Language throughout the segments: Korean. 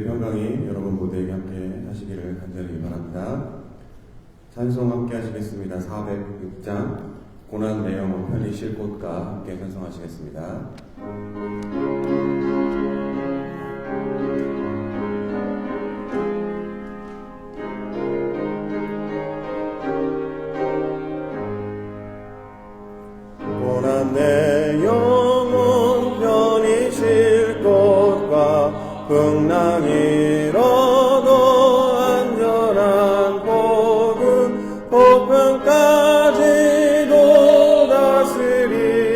주의 평강이 여러분 모두에게 함께 하시기를 간절히 바랍니다. 찬송 함께 하시겠습니다. 406장 고난 내 영혼 편히 쉴 곳과 함께 찬송하시겠습니다. 고난 내 영혼 편히 쉴 곳과 풍랑 잃어도 안전한 복음 폭풍까지도 다스리시는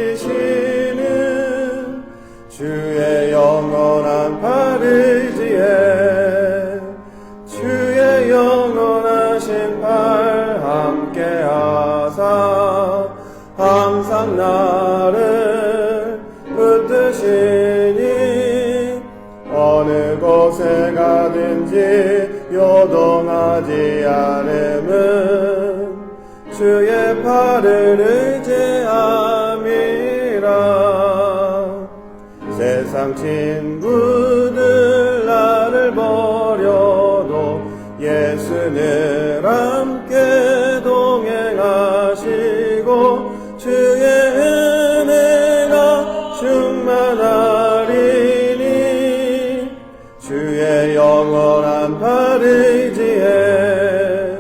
주의 영원한 팔 의지에 주의 영원하신 팔 함께하사 항상 나를 붙드시니 어느 곳에 가든지 요동하지 않음은 주의 팔을 의지함이라. 세상 친구들 나를 버려도 예수 늘 함께 동행하시고 주의 은혜가 충만하리니 주의 영원한 팔 의지에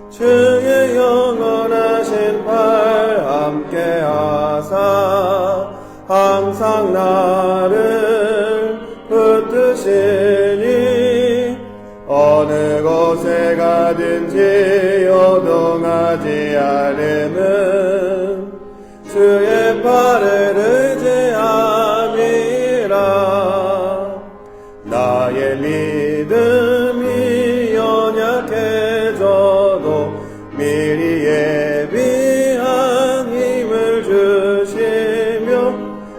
주의 영원하신 팔 함께하사 항상 나를 붙드시니 어느 곳에 가든지 요동하지 않음은 주의 팔을 의지함이라. 나의 믿음이 연약해져도 미리 예비한 힘을 주시며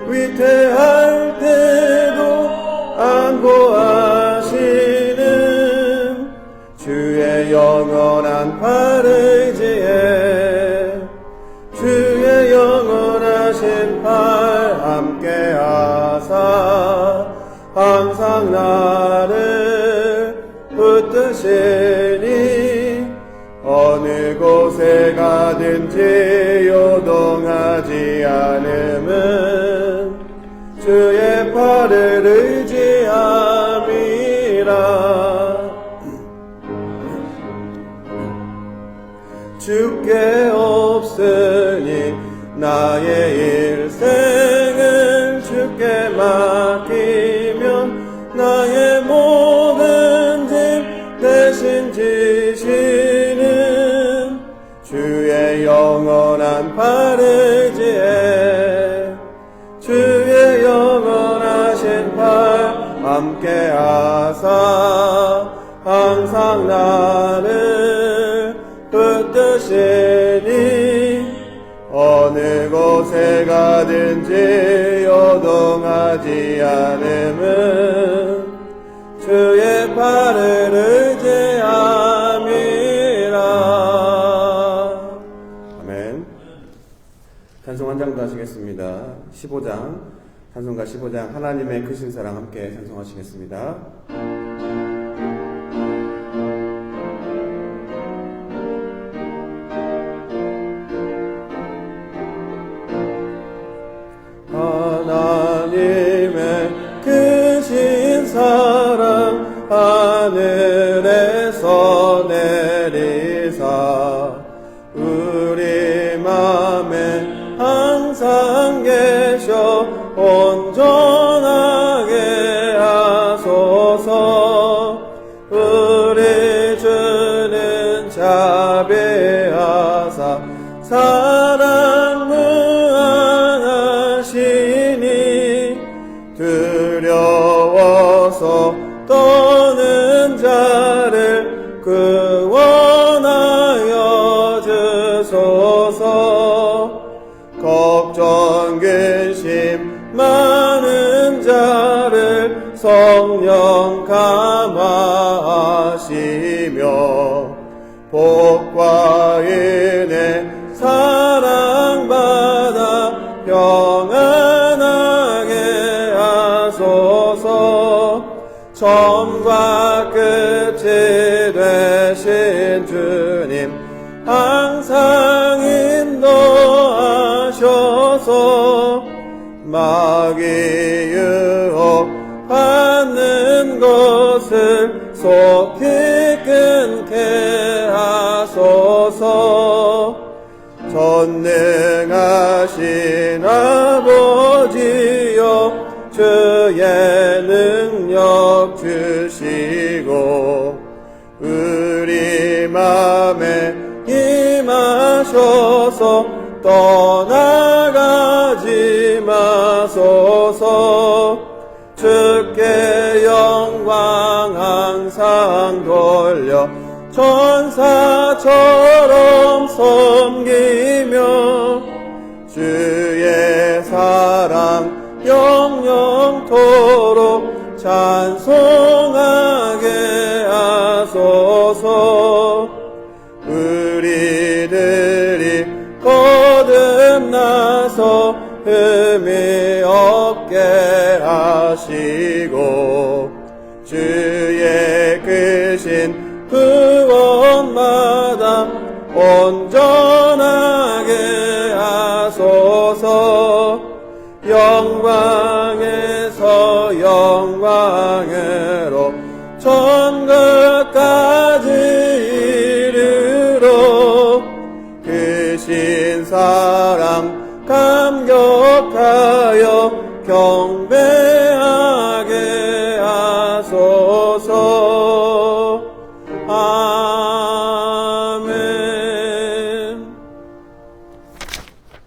위태할 때도 안보하시는 주의 영원한 팔 의지에 주의 영원하신 팔 함께하사 항상 나를 붙드시니 어느 곳에 가든지 요동하지 않음은 주의 팔을 의지함이라. 주께 없으니 나의 일생을 주께 맡기면 나의 모든 짐 대신 지시는 주의 영원한 팔 의지에 주의 영원하신 팔 함께하사 항상 나를 붙드시니 어느 곳에 가든지 요동하지 않음은 주의 팔을 의지함이라. 아멘. 찬송 한 장 더 하시겠습니다. 15장 찬송가 15장 하나님의 크신 사랑 함께 찬송하시겠습니다. 하나님의 크신 사랑 하늘에서 내리사 우리 맘에 항상 계셔 온전하게 하소서. 우리 주는 자비하사 사랑 무한하시니 두려워서 떠는 자를 구원하여 주소서. 걱정 근심 많은 자를 성령 감화하시며 복과 은혜 사랑받아 평안하게 하소서. 처음과 끝이 되신 주님 항상 인도하셔서 마귀 유혹받는 것을 속히 끊게 하소서. 전능하신 아버지여 주의 능력 주시고 우리 맘에 임하셔서 떠나가지 마소서. 주께 영광 항상 돌려 천사처럼 섬기며 주의 사랑 영영토록 찬송하게 하소서. 우리들이 거듭나서 흠이 없게 하시고 주의 크신 구원마다 온전하게 하소서. 영광에서 영광으로 천국까지 이르러 크신 사랑 감격하여 경배하게 하소서. 아멘.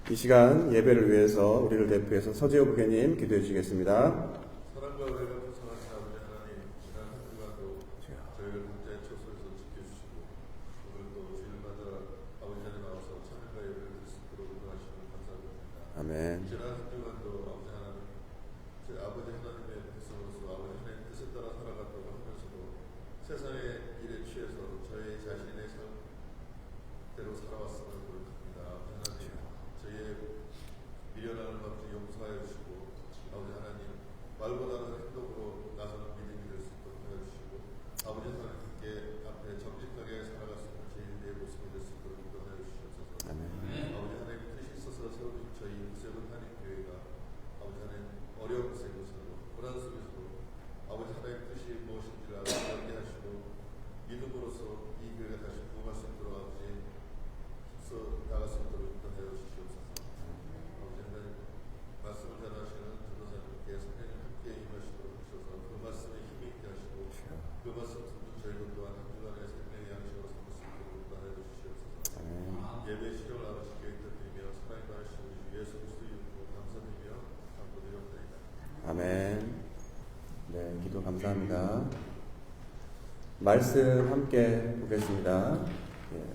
이 시간 예배를 위해서 우리를 대표해서 서재호 부교님 기도해 주시겠습니다. 사랑과 은혜가 풍성하신 아버지 하나님, 지난 한 주간도 저희를 각자의 처소에서 지켜주시고 오늘 또 주일마다 아버지 자리에 나와서 찬양과 예배를 드릴 수 있도록 인도하시는 감사드립니다. 아멘. 지난 한 주간도 아버지 하나님, 저희 아버지 하나님의 백성으로서 아버지 하나님의 뜻에 따라 살아갔다고 하면서도 세상의 일에 취해서 저희 자신의 삶대로 살아왔음을 고백합니다. 아버지 하나님, 저희의 미련한 것들 용서하여 주시고 아버지 하나님, 말보다는 행동으로 나서는 믿음이 될 수 있도록 하여 주시고 아버지 하나님께 앞에 정직하게 살아갈 수 있는 저희의 모습이 될 수 있도록 인도하여 주시옵소서. 아버지 하나님 뜻이 있어서 세우신 저희 구세군 한인교회가 아버지 하나님 어려운 속에서도 고난 속에서도 아버지 하나님 뜻이 무엇인지를 알게 하시고 믿음으로써 이 교회가 다시 부흥할 수 있도록 아버지 힘써 나갈 수 있도록 인도하여 주시옵소서. 아버지 하나님 말씀을 전하시는 전도사님께 성령님 함께 임하시도록 하셔서 그 말씀에 힘이 있게 하시고 그 말씀 듣는 저희들 또한 한 주간의 생명의 양식으로 삼을 수 있도록 인도하여 주시옵소서. 예배 시령을 아버지께 드리며 사랑이 많으신 우리 주 예수 그리스도 이름으로 감사드리며 감사드리옵나이다. 아멘. 네, 기도 감사합니다. 말씀 함께 보겠습니다.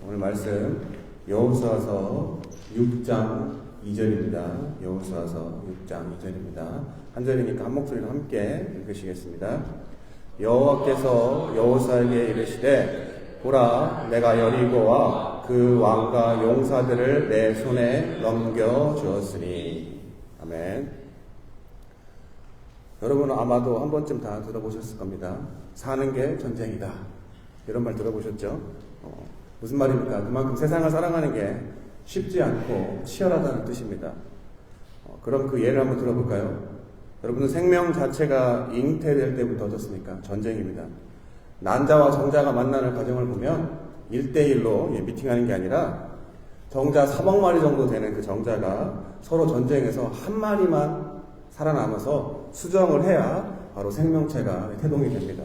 오늘 말씀 여호수아서 6장 2절입니다. 여호수아서 6장 2절입니다. 한 절이니까 한 목소리로 함께 읽으시겠습니다. 여호와께서 여호수아에게 이르시되 보라, 내가 여리고와 그 왕과 용사들을 내 손에 넘겨주었으니. 아멘. 여러분은 아마도 한 번쯤 다 들어보셨을 겁니다. 사는 게 전쟁이다, 이런 말 들어보셨죠? 무슨 말입니까? 그만큼 세상을 사랑하는 게 쉽지 않고 치열하다는 뜻입니다. 그럼 그 예를 한번 들어볼까요? 여러분은 생명 자체가 잉태될 때부터 어떻습니까? 전쟁입니다. 난자와 정자가 만나는 과정을 보면 1대1로 미팅하는 게 아니라 정자 3억 마리 정도 되는 그 정자가 서로 전쟁에서 한 마리만 살아남아서 수정을 해야 바로 생명체가 태동이 됩니다.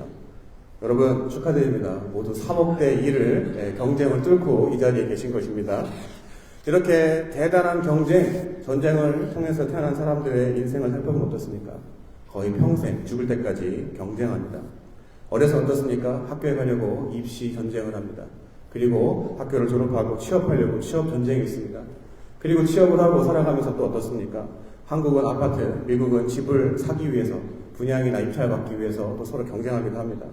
여러분 축하드립니다. 모두 3억 대 1을 경쟁을 뚫고 이 자리에 계신 것입니다. 이렇게 대단한 경쟁, 전쟁을 통해서 태어난 사람들의 인생을 살펴보면 어떻습니까? 거의 평생 죽을 때까지 경쟁합니다. 어려서 어떻습니까? 학교에 가려고 입시 전쟁을 합니다. 그리고 학교를 졸업하고 취업하려고 취업 전쟁이 있습니다. 그리고 취업을 하고 살아가면서 또 어떻습니까? 한국은 아파트, 미국은 집을 사기 위해서, 분양이나 입찰 받기 위해서 또 서로 경쟁하기도 합니다.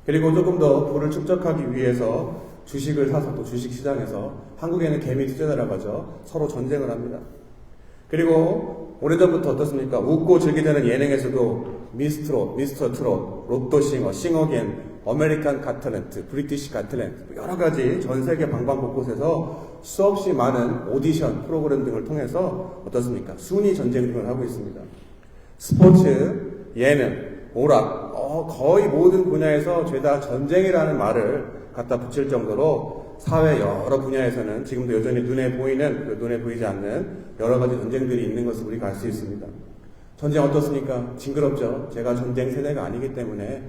그리고 조금 더 부를 축적하기 위해서 주식을 사서 또 주식시장에서, 한국에는 개미 투자자라고 하죠, 서로 전쟁을 합니다. 그리고 오래전부터 어떻습니까? 웃고 즐기자는 예능에서도 미스터 트롯, 로또싱어, 싱어겐, 아메리칸 갓탤런트, 브리티시 갓탤런트 여러 가지 전 세계 방방곳곳에서 수없이 많은 오디션 프로그램 등을 통해서 어떻습니까? 순위 전쟁 등을 하고 있습니다. 스포츠, 예능, 오락, 거의 모든 분야에서 죄다 전쟁이라는 말을 갖다 붙일 정도로 사회 여러 분야에서는 지금도 여전히 눈에 보이는, 눈에 보이지 않는 여러 가지 전쟁들이 있는 것을 우리가 알 수 있습니다. 전쟁 어떻습니까? 징그럽죠. 제가 전쟁 세대가 아니기 때문에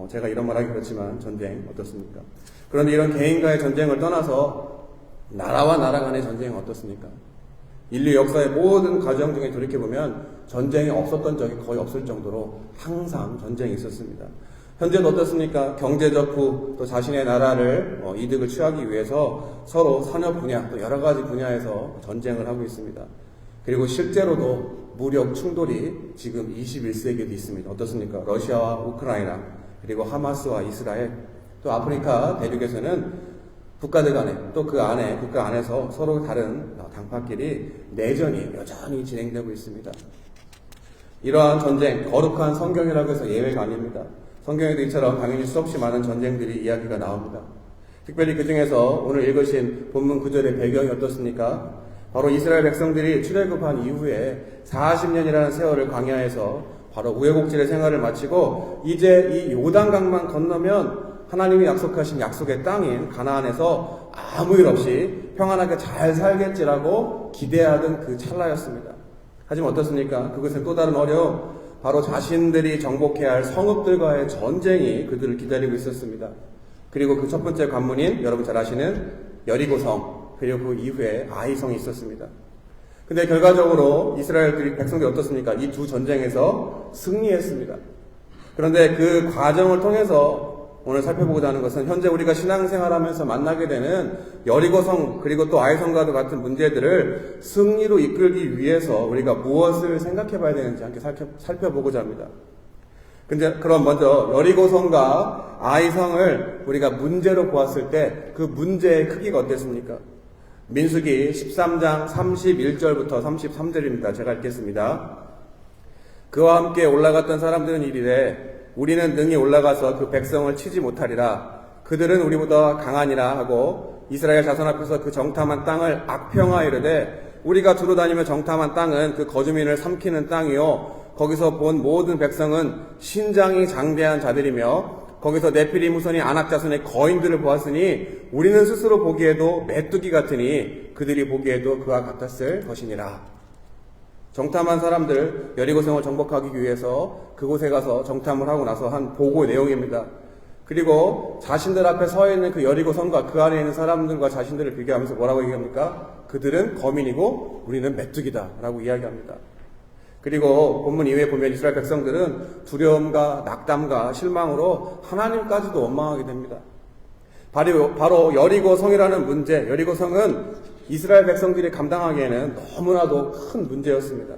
제가 이런 말 하기 그렇지만 전쟁 어떻습니까? 그런데 이런 개인과의 전쟁을 떠나서 나라와 나라 간의 전쟁은 어떻습니까? 인류 역사의 모든 과정 중에 돌이켜보면 전쟁이 없었던 적이 거의 없을 정도로 항상 전쟁이 있었습니다. 현재도 어떻습니까? 경제적 부, 또 자신의 나라를 이득을 취하기 위해서 서로 산업 분야, 또 여러 가지 분야에서 전쟁을 하고 있습니다. 그리고 실제로도 무력 충돌이 지금 21세기에도 있습니다. 어떻습니까? 러시아와 우크라이나, 그리고 하마스와 이스라엘, 또 아프리카 대륙에서는 국가들 간에, 또 그 안에, 국가 안에서 서로 다른 당파끼리 내전이 여전히 진행되고 있습니다. 이러한 전쟁, 거룩한 성경이라고 해서 예외가 아닙니다. 성경에도 이처럼 당연히 수없이 많은 전쟁들이 이야기가 나옵니다. 특별히 그 중에서 오늘 읽으신 본문 구절의 배경이 어떻습니까? 바로 이스라엘 백성들이 출애굽한 이후에 40년이라는 세월을 광야에서 바로 우여곡절의 생활을 마치고 이제 이 요단강만 건너면 하나님이 약속하신 약속의 땅인 가나안에서 아무 일 없이 평안하게 잘 살겠지라고 기대하던 그 찰나였습니다. 하지만 어떻습니까? 그것은 또 다른 어려움, 바로 자신들이 정복해야 할 성읍들과의 전쟁이 그들을 기다리고 있었습니다. 그리고 그 첫 번째 관문인 여러분 잘 아시는 여리고성, 그리고 그 이후에 아이성이 있었습니다. 근데 결과적으로 이스라엘 백성들이 어떻습니까? 이 두 전쟁에서 승리했습니다. 그런데 그 과정을 통해서 오늘 살펴보고자 하는 것은 현재 우리가 신앙생활하면서 만나게 되는 여리고성 그리고 또 아이성과도 같은 문제들을 승리로 이끌기 위해서 우리가 무엇을 생각해 봐야 되는지 함께 살펴보고자 합니다. 근데 그럼 먼저 여리고성과 아이성을 우리가 문제로 보았을 때 그 문제의 크기가 어땠습니까? 민수기 13장 31절부터 33절입니다. 제가 읽겠습니다. 그와 함께 올라갔던 사람들은 이르되 우리는 능히 올라가서 그 백성을 치지 못하리라. 그들은 우리보다 강하니라 하고 이스라엘 자손 앞에서 그 정탐한 땅을 악평하이르되 우리가 두루 다니며 정탐한 땅은 그 거주민을 삼키는 땅이요 거기서 본 모든 백성은 신장이 장대한 자들이며 거기서 네피림 후손이 아낙 자손의 거인들을 보았으니 우리는 스스로 보기에도 메뚜기 같으니 그들이 보기에도 그와 같았을 것이니라. 정탐한 사람들, 여리고성을 정복하기 위해서 그곳에 가서 정탐을 하고 나서 한 보고 내용입니다. 그리고 자신들 앞에 서 있는 그 여리고성과 그 안에 있는 사람들과 자신들을 비교하면서 뭐라고 얘기합니까? 그들은 거민이고 우리는 메뚜기다 라고 이야기합니다. 그리고 본문 이후에 보면 이스라엘 백성들은 두려움과 낙담과 실망으로 하나님까지도 원망하게 됩니다. 바로 여리고성이라는 문제, 여리고성은 이스라엘 백성들이 감당하기에는 너무나도 큰 문제였습니다.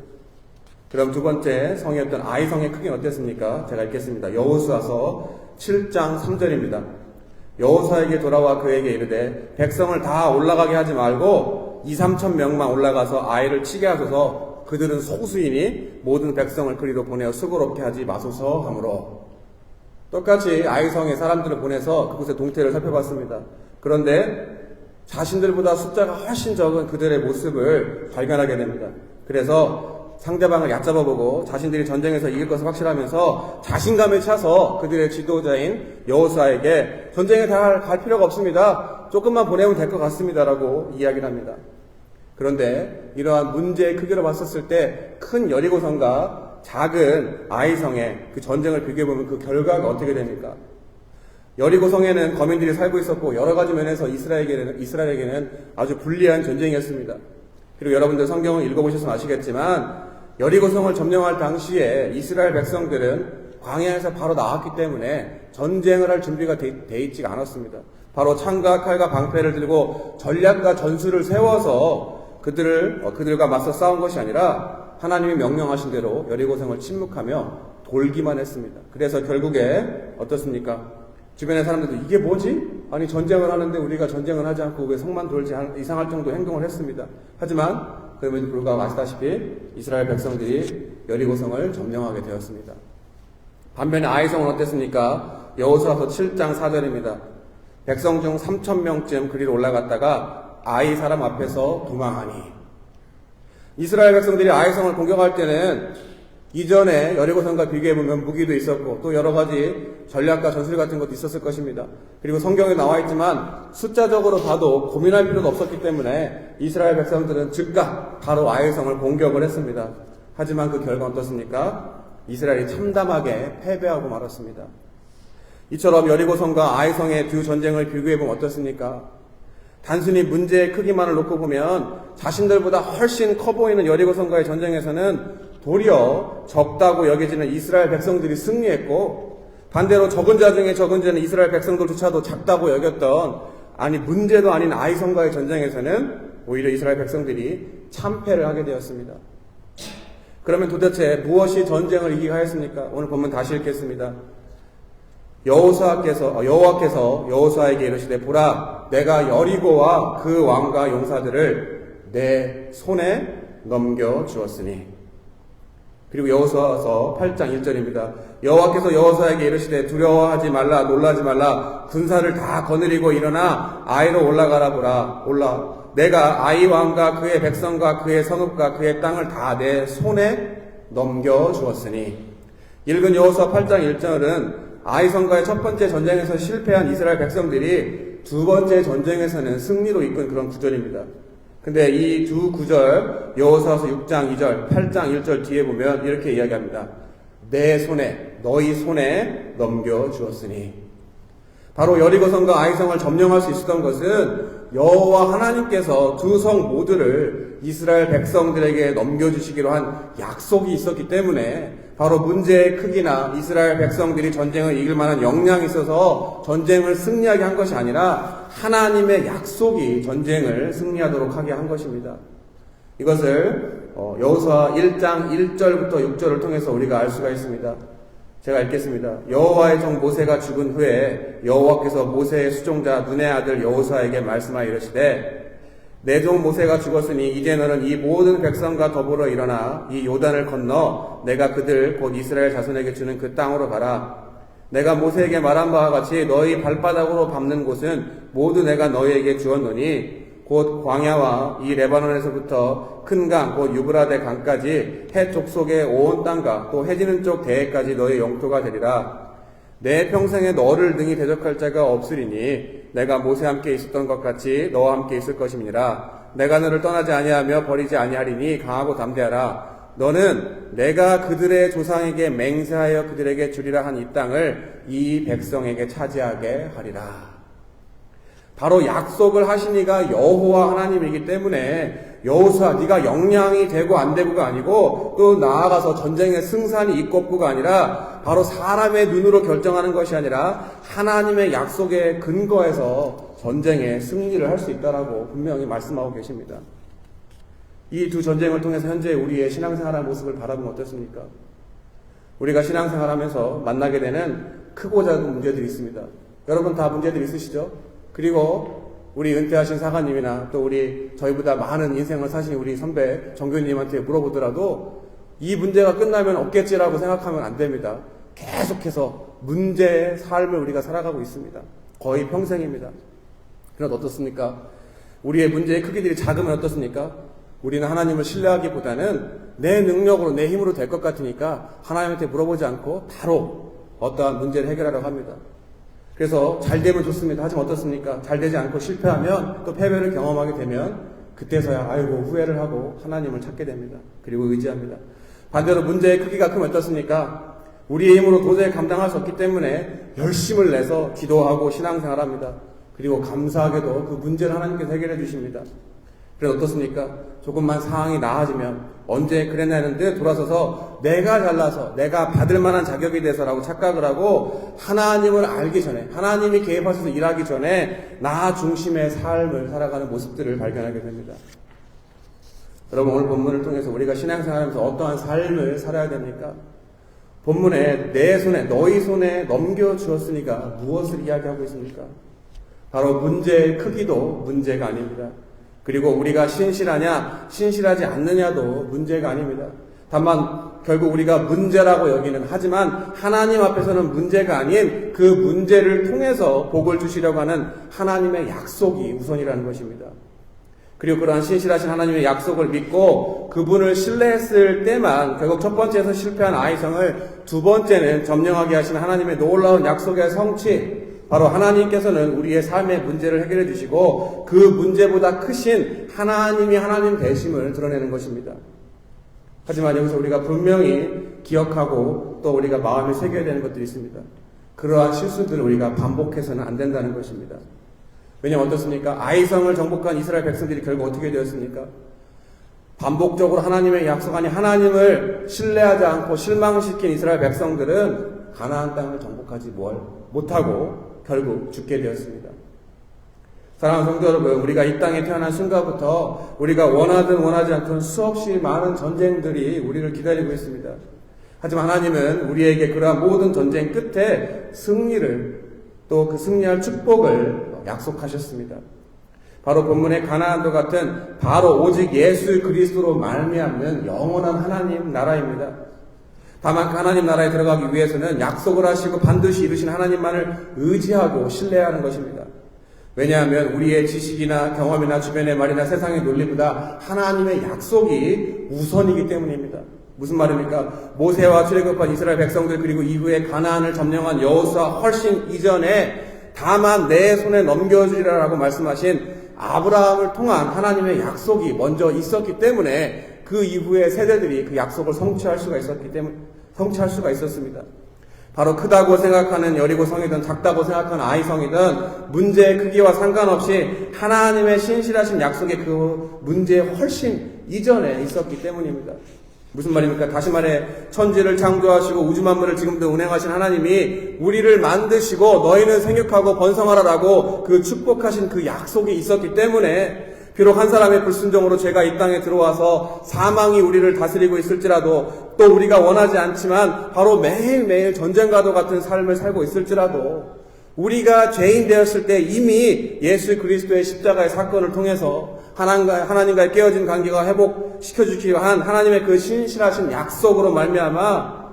그럼 두 번째 성이었던 아이성의 크기는 어땠습니까? 제가 읽겠습니다. 여호수아서 7장 3절입니다. 여호수아에게 돌아와 그에게 이르되 백성을 다 올라가게 하지 말고 2-3천 명만 올라가서 아이를 치게 하소서. 그들은 소수이니 모든 백성을 그리로 보내어 수고롭게 하지 마소서 하므로. 똑같이 아이성의 사람들을 보내서 그곳의 동태를 살펴봤습니다. 그런데 자신들보다 숫자가 훨씬 적은 그들의 모습을 발견하게 됩니다. 그래서 상대방을 얕잡아보고 자신들이 전쟁에서 이길 것을 확실하면서 자신감에 차서 그들의 지도자인 여호수아에게 전쟁에 다 갈 필요가 없습니다. 조금만 보내면 될 것 같습니다. 라고 이야기를 합니다. 그런데 이러한 문제의 크기로 봤었을 때 큰 여리고성과 작은 아이성의 그 전쟁을 비교해보면 그 결과가 어떻게 됩니까? 여리고성에는 거민들이 살고 있었고 여러 가지 면에서 이스라엘에게는 아주 불리한 전쟁이었습니다. 그리고 여러분들 성경을 읽어보셔서 아시겠지만 여리고성을 점령할 당시에 이스라엘 백성들은 광야에서 바로 나왔기 때문에 전쟁을 할 준비가 돼 있지가 않았습니다. 바로 창과 칼과 방패를 들고 전략과 전술을 세워서 그들과 맞서 싸운 것이 아니라 하나님이 명령하신 대로 여리고성을 침묵하며 돌기만 했습니다. 그래서 결국에 어떻습니까? 주변의 사람들도 이게 뭐지? 아니 전쟁을 하는데 우리가 전쟁을 하지 않고 왜 성만 돌지 이상할 정도 행동을 했습니다. 하지만 그럼에도 불구하고 아시다시피 이스라엘 백성들이 여리고성을 점령하게 되었습니다. 반면에 아이성은 어땠습니까? 여호수아서 7장 4절입니다. 백성 중 3,000명쯤 그리로 올라갔다가 아이 사람 앞에서 도망하니. 이스라엘 백성들이 아이성을 공격할 때는 이전에 여리고성과 비교해보면 무기도 있었고 또 여러 가지 전략과 전술 같은 것도 있었을 것입니다. 그리고 성경에 나와 있지만 숫자적으로 봐도 고민할 필요도 없었기 때문에 이스라엘 백성들은 즉각 바로 아이성을 공격을 했습니다. 하지만 그 결과는 어떻습니까? 이스라엘이 참담하게 패배하고 말았습니다. 이처럼 여리고성과 아이성의 두 전쟁을 비교해보면 어떻습니까? 단순히 문제의 크기만을 놓고 보면 자신들보다 훨씬 커 보이는 여리고성과의 전쟁에서는 도리어 적다고 여겨지는 이스라엘 백성들이 승리했고, 반대로 적은 자 중에 적은 자는 이스라엘 백성들조차도 작다고 여겼던, 아니 문제도 아닌 아이성과의 전쟁에서는 오히려 이스라엘 백성들이 참패를 하게 되었습니다. 그러면 도대체 무엇이 전쟁을 이기게 하였습니까? 오늘 본문 다시 읽겠습니다. 여호와께서 여호수아에게 이르시되 보라, 내가 여리고와 그 왕과 용사들을 내 손에 넘겨 주었으니. 그리고 여호수아서 8장 1절입니다. 여호와께서 여호수아에게 이르시되 두려워하지 말라, 놀라지 말라, 군사를 다 거느리고 일어나 아이로 올라가라. 보라, 내가 아이 왕과 그의 백성과 그의 성읍과 그의 땅을 다 내 손에 넘겨 주었으니. 읽은 여호수아 8장 1절은 아이성과의 첫 번째 전쟁에서 실패한 이스라엘 백성들이 두 번째 전쟁에서는 승리로 이끈 그런 구절입니다. 근데 이 두 구절, 여호수아서 6장 2절, 8장 1절 뒤에 보면 이렇게 이야기합니다. 내 손에, 너희 손에 넘겨 주었으니. 바로 여리고성과 아이성을 점령할 수 있었던 것은 여호와 하나님께서 두 성 모두를 이스라엘 백성들에게 넘겨주시기로 한 약속이 있었기 때문에, 바로 문제의 크기나 이스라엘 백성들이 전쟁을 이길 만한 역량이 있어서 전쟁을 승리하게 한 것이 아니라 하나님의 약속이 전쟁을 승리하도록 하게 한 것입니다. 이것을 여호수아 1장 1절부터 6절을 통해서 우리가 알 수가 있습니다. 제가 읽겠습니다. 여호와의 종 모세가 죽은 후에 여호와께서 모세의 수종자 눈의 아들 여호수아에게 말씀하여 이르시되 내 종 모세가 죽었으니 이제 너는 이 모든 백성과 더불어 일어나 이 요단을 건너 내가 그들 곧 이스라엘 자손에게 주는 그 땅으로 가라. 내가 모세에게 말한 바와 같이 너희 발바닥으로 밟는 곳은 모두 내가 너희에게 주었노니 곧 광야와 이 레바논에서부터 큰 강 곧 유브라데 강까지 해 족속의 온 땅과 또 해지는 쪽 대해까지 너희 영토가 되리라. 내 평생에 너를 능히 대적할 자가 없으리니 내가 모세와 함께 있었던 것 같이 너와 함께 있을 것임이니라. 내가 너를 떠나지 아니하며 버리지 아니하리니 강하고 담대하라. 너는 내가 그들의 조상에게 맹세하여 그들에게 주리라 한 이 땅을 이 백성에게 차지하게 하리라. 바로 약속을 하신 이가 여호와 하나님이기 때문에 여호수아 네가 역량이 되고 안 되고가 아니고 또 나아가서 전쟁의 승산이 있고 없고가 아니라 바로 사람의 눈으로 결정하는 것이 아니라 하나님의 약속에 근거해서 전쟁의 승리를 할 수 있다라고 분명히 말씀하고 계십니다. 이 두 전쟁을 통해서 현재 우리의 신앙생활의 모습을 바라보면 어떻습니까? 우리가 신앙생활하면서 만나게 되는 크고 작은 문제들이 있습니다. 여러분 다 문제들 있으시죠? 그리고 우리 은퇴하신 사관님이나 또 저희보다 많은 인생을 사신 우리 선배 정교님한테 물어보더라도 이 문제가 끝나면 없겠지라고 생각하면 안 됩니다. 계속해서 문제의 삶을 우리가 살아가고 있습니다. 거의 평생입니다. 그런데 어떻습니까? 우리의 문제의 크기들이 작으면 어떻습니까? 우리는 하나님을 신뢰하기보다는 내 능력으로 내 힘으로 될 것 같으니까 하나님한테 물어보지 않고 바로 어떠한 문제를 해결하려고 합니다. 그래서 잘 되면 좋습니다. 하지만 어떻습니까? 잘 되지 않고 실패하면 또 패배를 경험하게 되면 그때서야 아이고 후회를 하고 하나님을 찾게 됩니다. 그리고 의지합니다. 반대로 문제의 크기가 크면 어떻습니까? 우리의 힘으로 도저히 감당할 수 없기 때문에 열심을 내서 기도하고 신앙생활합니다. 그리고 감사하게도 그 문제를 하나님께서 해결해 주십니다. 그래서 어떻습니까? 조금만 상황이 나아지면 언제 그랬나 했는데 돌아서서 내가 잘나서 내가 받을 만한 자격이 돼서라고 착각을 하고 하나님을 알기 전에 하나님이 개입하셔서 일하기 전에 나 중심의 삶을 살아가는 모습들을 발견하게 됩니다. 여러분 오늘 본문을 통해서 우리가 신앙생활하면서 어떠한 삶을 살아야 됩니까? 본문에 내 손에 너희 손에 넘겨주었으니까 무엇을 이야기하고 있습니까? 바로 문제의 크기도 문제가 아닙니다. 그리고 우리가 신실하냐, 신실하지 않느냐도 문제가 아닙니다. 다만 결국 우리가 문제라고 여기는 하지만 하나님 앞에서는 문제가 아닌 그 문제를 통해서 복을 주시려고 하는 하나님의 약속이 우선이라는 것입니다. 그리고 그러한 신실하신 하나님의 약속을 믿고 그분을 신뢰했을 때만 결국 첫 번째에서 실패한 아이성을 두 번째는 점령하게 하시는 하나님의 놀라운 약속의 성취, 바로 하나님께서는 우리의 삶의 문제를 해결해 주시고 그 문제보다 크신 하나님이 하나님 되심을 드러내는 것입니다. 하지만 여기서 우리가 분명히 기억하고 또 우리가 마음에 새겨야 되는 것들이 있습니다. 그러한 실수들을 우리가 반복해서는 안 된다는 것입니다. 왜냐하면 어떻습니까? 아이성을 정복한 이스라엘 백성들이 결국 어떻게 되었습니까? 반복적으로 하나님의 약속 아닌 하나님을 신뢰하지 않고 실망시킨 이스라엘 백성들은 가나안 땅을 정복하지 못하고 결국 죽게 되었습니다. 사랑하는 성도 여러분, 우리가 이 땅에 태어난 순간부터 우리가 원하든 원하지 않든 수없이 많은 전쟁들이 우리를 기다리고 있습니다. 하지만 하나님은 우리에게 그러한 모든 전쟁 끝에 승리를, 또 그 승리할 축복을 약속하셨습니다. 바로 본문의 가나안도 같은 바로 오직 예수 그리스도로 말미암는 영원한 하나님 나라입니다. 다만 하나님 나라에 들어가기 위해서는 약속을 하시고 반드시 이루신 하나님만을 의지하고 신뢰하는 것입니다. 왜냐하면 우리의 지식이나 경험이나 주변의 말이나 세상의 논리보다 하나님의 약속이 우선이기 때문입니다. 무슨 말입니까? 모세와 출애굽한 이스라엘 백성들 그리고 이후에 가나안을 점령한 여호수아 훨씬 이전에 다만 내 손에 넘겨주리라라고 말씀하신 아브라함을 통한 하나님의 약속이 먼저 있었기 때문에 그 이후의 세대들이 그 약속을 성취할 수가 있었습니다. 바로 크다고 생각하는 여리고성이든 작다고 생각하는 아이성이든 문제의 크기와 상관없이 하나님의 신실하신 약속의 그 문제에 훨씬 이전에 있었기 때문입니다. 무슨 말입니까? 다시 말해 천지를 창조하시고 우주 만물을 지금도 운행하신 하나님이 우리를 만드시고 너희는 생육하고 번성하라라고 그 축복하신 그 약속이 있었기 때문에 비록 한 사람의 불순종으로 죄가 이 땅에 들어와서 사망이 우리를 다스리고 있을지라도 또 우리가 원하지 않지만 바로 매일매일 전쟁과도 같은 삶을 살고 있을지라도 우리가 죄인 되었을 때 이미 예수 그리스도의 십자가의 사건을 통해서 하나님과의 깨어진 관계가 회복시켜주기 위한 하나님의 그 신실하신 약속으로 말미암아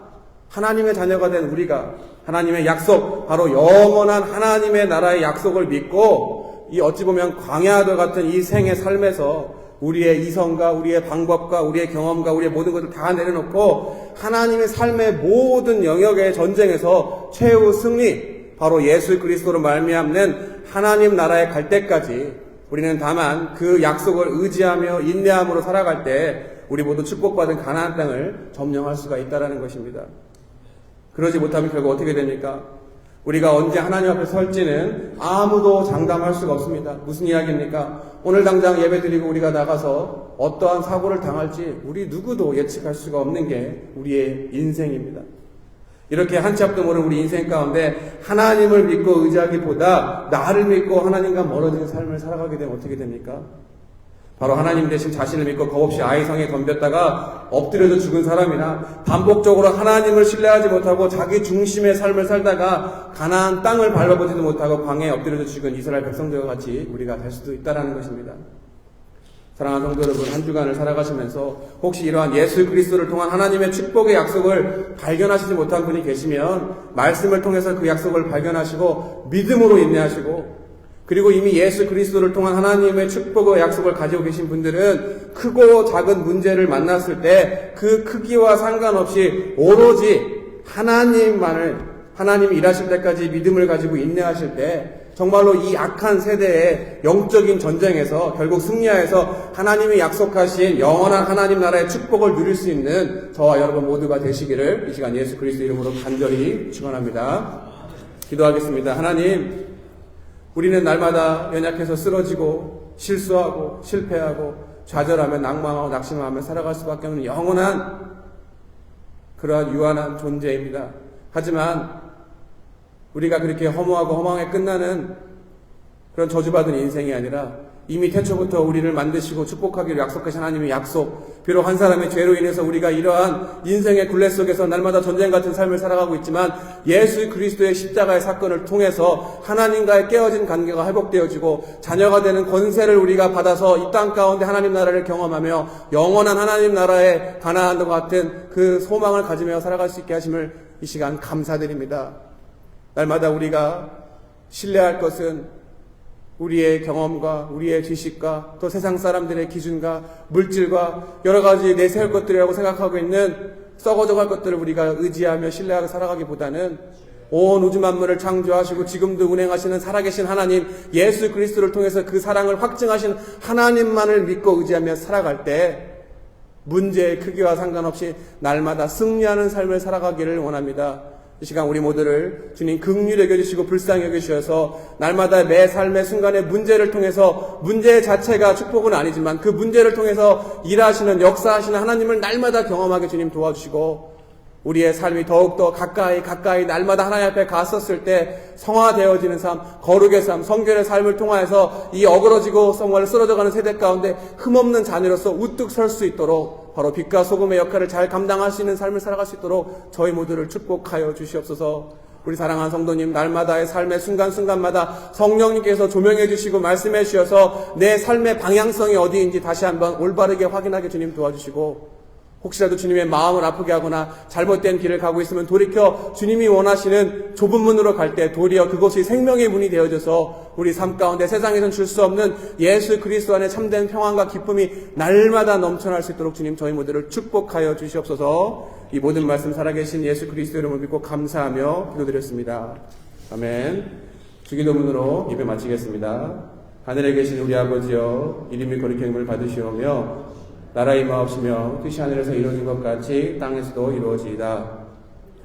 하나님의 자녀가 된 우리가 하나님의 약속, 바로 영원한 하나님의 나라의 약속을 믿고 이 어찌 보면 광야와 같은 이 생의 삶에서 우리의 이성과 우리의 방법과 우리의 경험과 우리의 모든 것을 다 내려놓고 하나님의 삶의 모든 영역의 전쟁에서 최후 승리, 바로 예수 그리스도로 말미암는 하나님 나라에 갈 때까지 우리는 다만 그 약속을 의지하며 인내함으로 살아갈 때 우리 모두 축복받은 가나안 땅을 점령할 수가 있다는 것입니다. 그러지 못하면 결국 어떻게 됩니까? 우리가 언제 하나님 앞에 설지는 아무도 장담할 수가 없습니다. 무슨 이야기입니까? 오늘 당장 예배 드리고 우리가 나가서 어떠한 사고를 당할지 우리 누구도 예측할 수가 없는 게 우리의 인생입니다. 이렇게 한치 앞도 모르는 우리 인생 가운데 하나님을 믿고 의지하기보다 나를 믿고 하나님과 멀어지는 삶을 살아가게 되면 어떻게 됩니까? 바로 하나님 대신 자신을 믿고 겁없이 아이성에 덤볐다가 엎드려져 죽은 사람이나 반복적으로 하나님을 신뢰하지 못하고 자기 중심의 삶을 살다가 가나안 땅을 밟아보지도 못하고 광야에 엎드려져 죽은 이스라엘 백성들과 같이 우리가 될 수도 있다는 것입니다. 사랑하는 성도 여러분, 한 주간을 살아가시면서 혹시 이러한 예수 그리스도를 통한 하나님의 축복의 약속을 발견하시지 못한 분이 계시면 말씀을 통해서 그 약속을 발견하시고 믿음으로 인내하시고, 그리고 이미 예수 그리스도를 통한 하나님의 축복의 약속을 가지고 계신 분들은 크고 작은 문제를 만났을 때 그 크기와 상관없이 오로지 하나님이 일하실 때까지 믿음을 가지고 인내하실 때 정말로 이 악한 세대의 영적인 전쟁에서 결국 승리하여서 하나님이 약속하신 영원한 하나님 나라의 축복을 누릴 수 있는 저와 여러분 모두가 되시기를 이 시간 예수 그리스도 이름으로 간절히 축원합니다. 기도하겠습니다. 하나님, 우리는 날마다 연약해서 쓰러지고 실수하고 실패하고 좌절하며 낭망하고 낙심하며 살아갈 수밖에 없는 영원한 그러한 유한한 존재입니다. 하지만 우리가 그렇게 허무하고 허망하게 끝나는 그런 저주받은 인생이 아니라 이미 태초부터 우리를 만드시고 축복하기로 약속하신 하나님의 약속, 비록 한 사람의 죄로 인해서 우리가 이러한 인생의 굴레 속에서 날마다 전쟁 같은 삶을 살아가고 있지만 예수 그리스도의 십자가의 사건을 통해서 하나님과의 깨어진 관계가 회복되어지고 자녀가 되는 권세를 우리가 받아서 이 땅 가운데 하나님 나라를 경험하며 영원한 하나님 나라에 가나안과 같은 그 소망을 가지며 살아갈 수 있게 하심을 이 시간 감사드립니다. 날마다 우리가 신뢰할 것은 우리의 경험과 우리의 지식과 또 세상 사람들의 기준과 물질과 여러 가지 내세울 것들이라고 생각하고 있는 썩어져갈 것들을 우리가 의지하며 신뢰하고 살아가기보다는 온 우주 만물을 창조하시고 지금도 운행하시는 살아계신 하나님 예수 그리스도를 통해서 그 사랑을 확증하신 하나님만을 믿고 의지하며 살아갈 때 문제의 크기와 상관없이 날마다 승리하는 삶을 살아가기를 원합니다. 이 시간 우리 모두를 주님 긍휼히 여겨주시고 불쌍히 여겨주셔서 날마다 매 삶의 순간의 문제를 통해서 문제 자체가 축복은 아니지만 그 문제를 통해서 일하시는 역사하시는 하나님을 날마다 경험하게 주님 도와주시고 우리의 삶이 더욱더 가까이 날마다 하나님 앞에 갔었을 때 성화되어지는 삶, 거룩의 삶, 성결의 삶을 통하여서 이 어그러지고 정말 쓰러져가는 세대 가운데 흠없는 자녀로서 우뚝 설 수 있도록 바로 빛과 소금의 역할을 잘 감당할 수 있는 삶을 살아갈 수 있도록 저희 모두를 축복하여 주시옵소서. 우리 사랑하는 성도님 날마다의 삶의 순간순간마다 성령님께서 조명해 주시고 말씀해 주셔서 내 삶의 방향성이 어디인지 다시 한번 올바르게 확인하게 주님 도와주시고 혹시라도 주님의 마음을 아프게 하거나 잘못된 길을 가고 있으면 돌이켜 주님이 원하시는 좁은 문으로 갈 때 도리어 그것이 생명의 문이 되어져서 우리 삶 가운데 세상에선 줄 수 없는 예수 그리스도 안에 참된 평안과 기쁨이 날마다 넘쳐날 수 있도록 주님 저희 모두를 축복하여 주시옵소서. 이 모든 말씀 살아계신 예수 그리스도 이름을 믿고 감사하며 기도드렸습니다. 아멘. 주기도문으로 예배 마치겠습니다. 하늘에 계신 우리 아버지여 이름이 거룩히 여김을 받으시오며 나라 임하옵시며 뜻이 하늘에서 이루어진 것 같이 땅에서도 이루어지이다.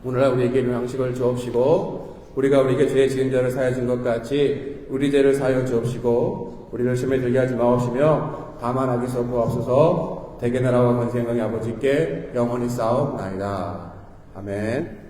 오늘날 우리에게 일용할 양식을 주옵시고 우리가 우리에게 죄 지은 자를 사하여 준 것 같이 우리 죄를 사하여 주옵시고 우리를 시험에 들게 하지 마옵시며 다만 악에서 구하옵소서. 대개 나라와 권세 영광의 아버지께 영원히 싸움나이다. 아멘.